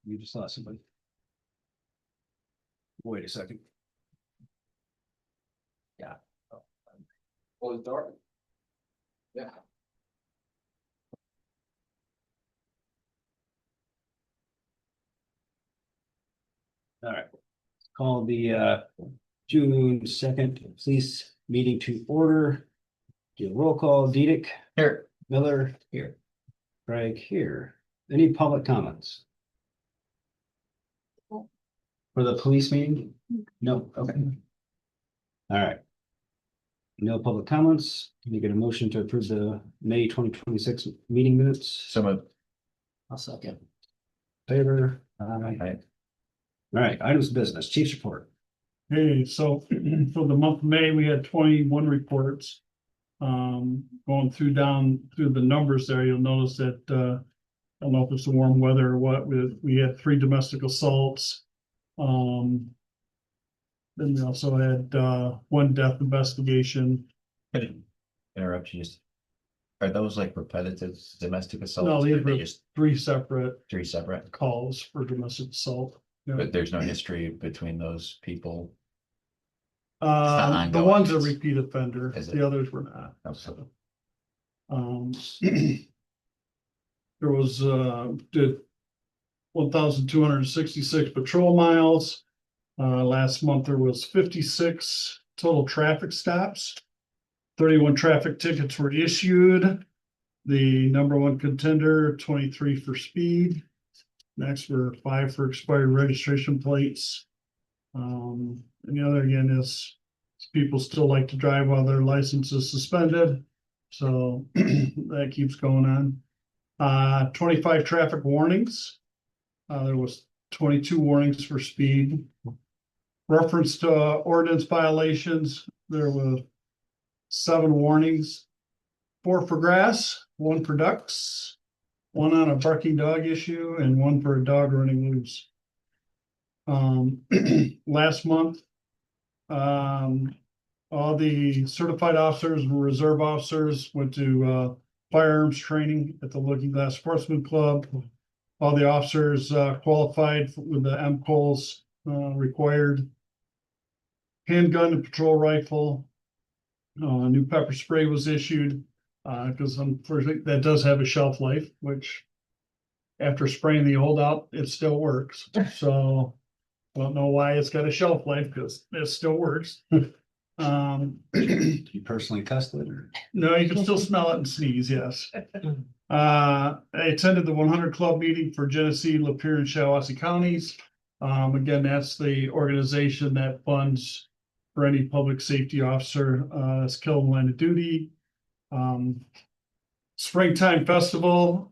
You just lost somebody. Wait a second. Yeah. Well, it's dark. Yeah. All right. Call the June 2nd police meeting to order. Do a roll call. Dedek. Here. Miller. Here. Craig here. Any public comments? For the police meeting? No, okay. All right. No public comments. Can you get a motion to approve the May 2026 meeting minutes? Some I'll second. Favor? Aye. All right, items of business, chief's report. Hey, so for the month of May, we had 21 reports. Going down through the numbers there, you'll notice that I don't know if it's the warm weather or what, we had 3 domestic assaults. Then we also had 1 death investigation. interrupt you. Are those like repetitive domestic assaults? No, or these are they were just 3 separate 3 separate, calls for domestic assault. Yeah. but there's no history between those people. The ongoing. one's a repeat offender, Is it? the others were not. Okay. There was did 1,266 patrol miles. Last month there was 56 total traffic stops. 31 traffic tickets were issued. The number 1 contender, 23 for speed. Next were 5 for expired registration plates. And the other again is people still like to drive while their license is suspended. So that keeps going on. 25 traffic warnings. There was 22 warnings for speed. Reference to ordinance violations, there were 7 warnings. 4 for grass, 1 for ducks, 1 on a barking dog issue, and 1 for a dog running loose. Last month, all the certified officers and reserve officers went to firearms training at the Looking Glass Sportsman Club. All the officers qualified with the MCOLs required. Handgun and patrol rifle. A new pepper spray was issued because unfortunately that does have a shelf life, which after spraying the old out, it still works. So don't know why it's got a shelf life because it still works. You personally tested it or? No, you can still smell it and sneeze, yes. I attended the 100 Club meeting for Genesee, Lapeer, and Shiawassee counties. Again, that's the organization that funds for any public safety officer that's killed in the line of duty. Springtime festival,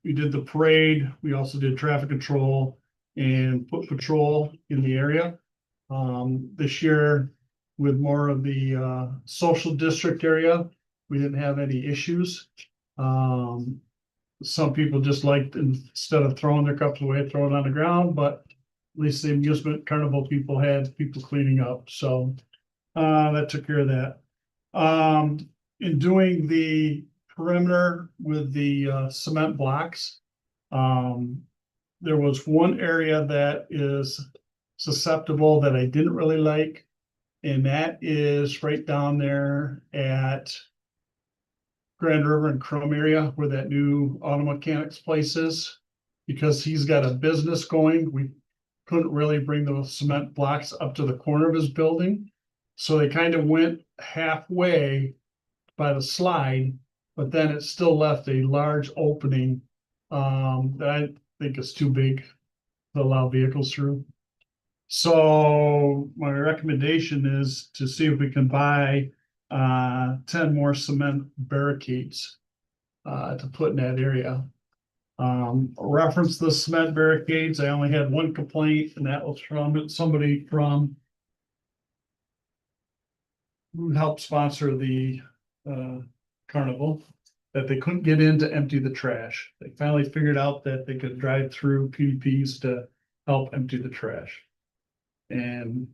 we did the parade. We also did traffic control and foot patrol in the area. This year, with more of the social district area, we didn't have any issues. Some people just liked, instead of throwing their cups away, throw it on the ground, but at least the amusement carnival people had people cleaning up. So that took care of that. In doing the perimeter with the cement blocks, there was one area that is susceptible that I didn't really like, and that is right down there at Grand River and Chrome area where that new auto mechanics place is. Because he's got a business going, we couldn't really bring the cement blocks up to the corner of his building. So they kind of went halfway by the slide, but then it still left a large opening that I think is too big to allow vehicles through. So my recommendation is to see if we can buy 10 more cement barricades to put in that area. Reference the cement barricades. I only had 1 complaint, and that was from somebody from who helped sponsor the carnival, that they couldn't get in to empty the trash. They finally figured out that they could drive through PDPs to help empty the trash. And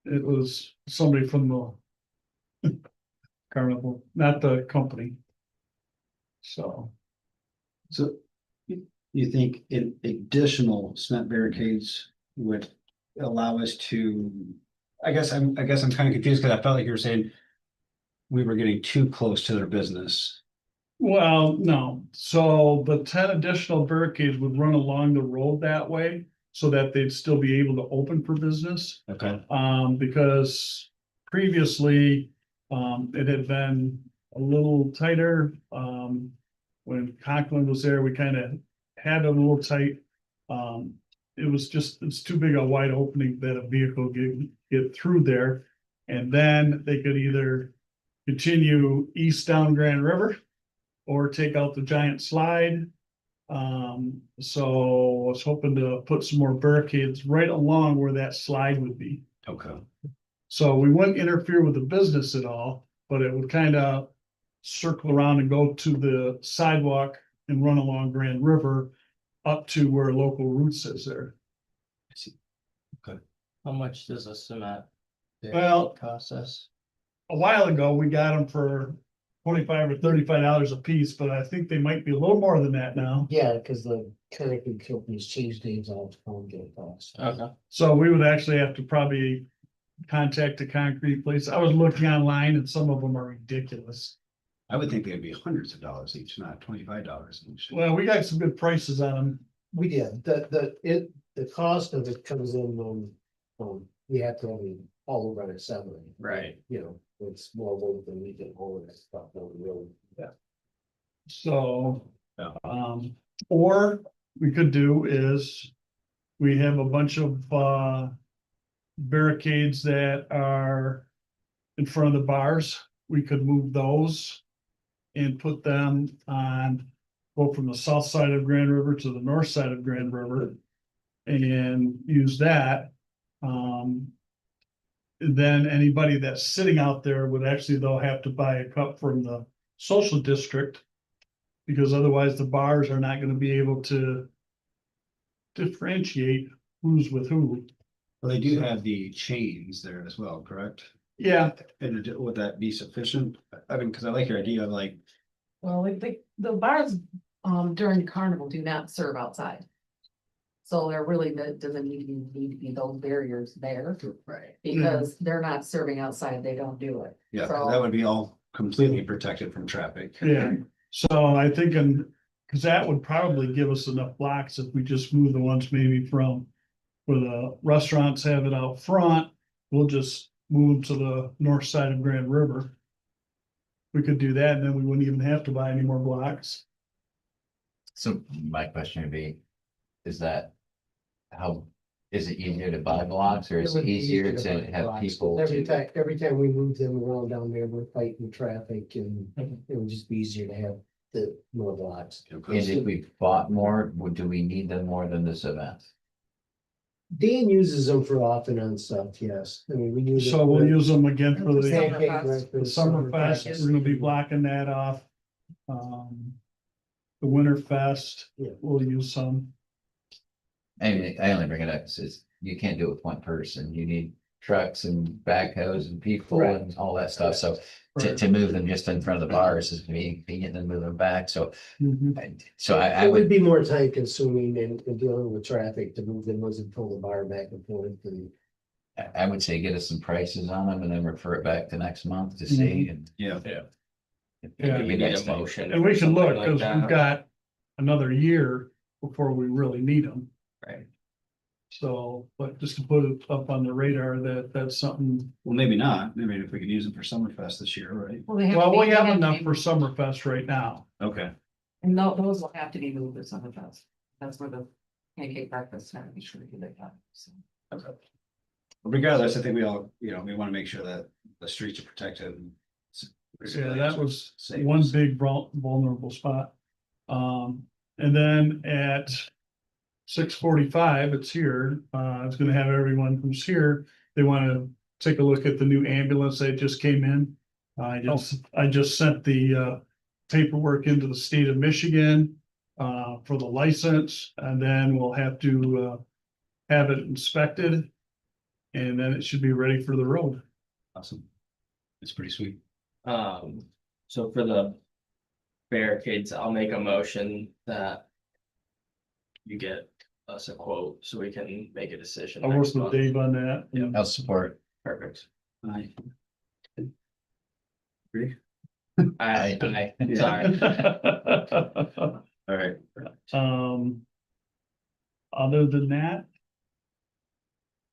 it was somebody from the carnival, not the company. So So you think additional cement barricades would allow us to, I guess I'm kind of confused because I felt like you were saying we were getting too close to their business. Well, no, so the 10 additional barricades would run along the road that way so that they'd still be able to open for business. Okay. Because previously, it had been a little tighter. When Conklin was there, we kind of had it a little tight. It's too big a wide opening that a vehicle get through there. And then they could either continue east down Grand River or take out the giant slide. So I was hoping to put some more barricades right along where that slide would be. Okay. So we wouldn't interfere with the business at all, but it would kind of circle around and go to the sidewalk and run along Grand River up to where local roots is there. I see. How much does a cement Well, cost us? a while ago, we got them for $25 or $35 a piece, but I think they might be a little more than that now. Yeah, because the concrete companies change names all the time, get it cost. Okay. So we would actually have to probably contact a concrete place. I was looking online and some of them are ridiculous. I would think they'd be hundreds of dollars each, not $25 each. Well, we got some good prices on them. We did, the cost of it comes in we have to only all over it separately. Right. You know, it's more work than we can hold that stuff on the road. So, Yeah. or we could do is we have a bunch of, barricades that are in front of the bars. We could move those and put them on, go from the south side of Grand River to the north side of Grand River and use that. Then anybody that's sitting out there would actually, they'll have to buy a cup from the social district. Because otherwise the bars are not gonna be able to differentiate who's with who. Well, they do have the chains there as well, correct? Yeah, And would that be sufficient? I mean, because I like your idea of like, Well, the bars, during carnival do not serve outside. So there really doesn't need to be those barriers there, right, because they're not serving outside, they don't do it. yeah, So- that would be all completely protected from traffic. yeah. So I think, cause that would probably give us enough blocks if we just move the ones maybe from where the restaurants have it out front. We'll just move them to the north side of Grand River. We could do that and then we wouldn't even have to buy any more blocks. So my question would be, is it easier to buy blocks or is it would be easier buy to have blocks. people? Every time we move them around down there, we're fighting traffic and it would just be easier to have the more blocks. And if we bought more, do we need them more than this event? Dan uses them for off and on stuff, yes. I mean, we use. it So we'll for use them again for the pancake Summerfest. breakfast, Summerfest. We're gonna be blocking that off. The Winterfest, Yeah. we'll use some. I only bring it up because you can't do it with one person. You need trucks and backhoes and people Right. and all that stuff. So to move them just in front of the bars is convenient and move them back. So, Mhm. I It would would, be more time consuming and dealing with traffic to move them as and pull the bar back and forth and. I would say get us some prices on them and then refer it back to next month to see and. Yeah, Yeah. Maybe Maybe need a next month. motion. And we for can look, something like cause we've that. got another year before we really need them. Right. So, but just to put it up on the radar that that's something, well, maybe not. I mean, if we could use them for Summerfest this year, right? Well, they have to well, be- we they have to enough be for moved. Summerfest right now. Okay, And those will have to be moved to Summerfest. That's where the pancake breakfast, and be sure to do that. So. okay. Regardless, I think we all, we want to make sure that the streets are protected. and Yeah, that was Safe. one big vulnerable spot. And then at 6:45, it's here. It's gonna have everyone who's here. They wanna take a look at the new ambulance that just came in. I just sent the paperwork into the state of Michigan for the license, and then we'll have to have it inspected. And then it should be ready for the road. Awesome. It's pretty sweet. So for the barricades, I'll make a motion that. You get us a quote so we can make a decision. I'll work next with month. Dave on that. Yeah. I'll support. Perfect. Aye. I, Yeah. sorry. All right. Other than that.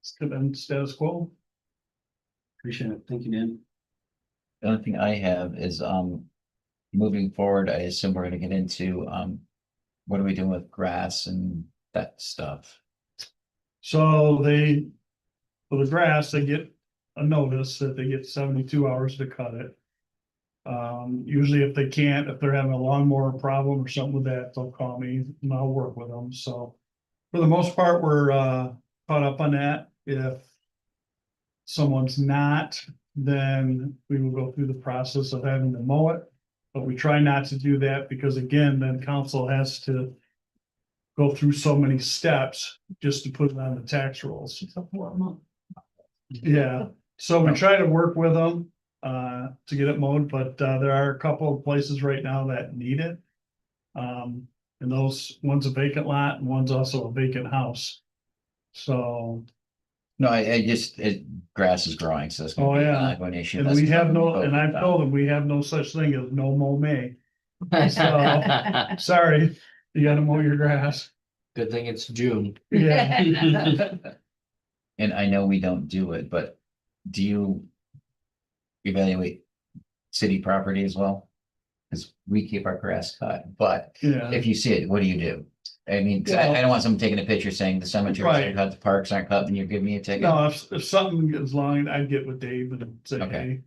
It's been status quo. Appreciate it. Thank you, Dan. The only thing I have is, moving forward, I assume we're gonna get into, what are we doing with grass and that stuff? So they, for the grass, they get a notice that they get 72 hours to cut it. Usually if they can't, if they're having a lawnmower problem or something with that, they'll call me and I'll work with them, so. For the most part, we're caught up on that. If someone's not, then we will go through the process of having to mow it. But we try not to do that because again, then council has to go through so many steps just to put it on the tax rolls. It's a 4 month. Yeah, so we try to work with them to get it mowed, but there are a couple of places right now that need it. And those, one's a vacant lot and one's also a vacant house. So, No, I just, grass is growing, so it's gonna Oh, be an yeah. ongoing issue. and That's we have no, what and we're I've focused told them, we have no such thing as no mow May. Sorry, you gotta mow your grass. Good thing it's June. Yeah, on. And I know we don't do it, but do you evaluate city property as well? Cause we keep our grass cut, but yeah. if you see it, what do you do? I mean, 'cause I don't want someone taking a picture saying the cemeteries Right. aren't cut, the parks aren't cut, and you give me a ticket. No, if something is long, I'd get with Dave and say, Okay. hey.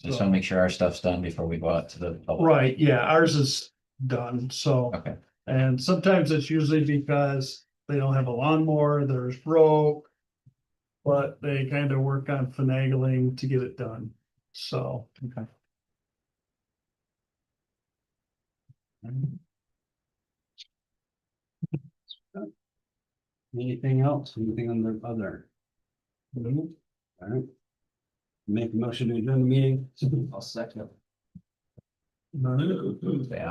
Just wanna make sure our stuff's done before we go out to the public. Right, yeah, ours is done, so. Okay, And sometimes it's usually because they don't have a lawnmower, theirs broke. But they kind of work on finagling to get it done, so. okay. Anything else? Anything on the other? All right. Make a motion to adjourn the meeting. I'll second. No. Say aye.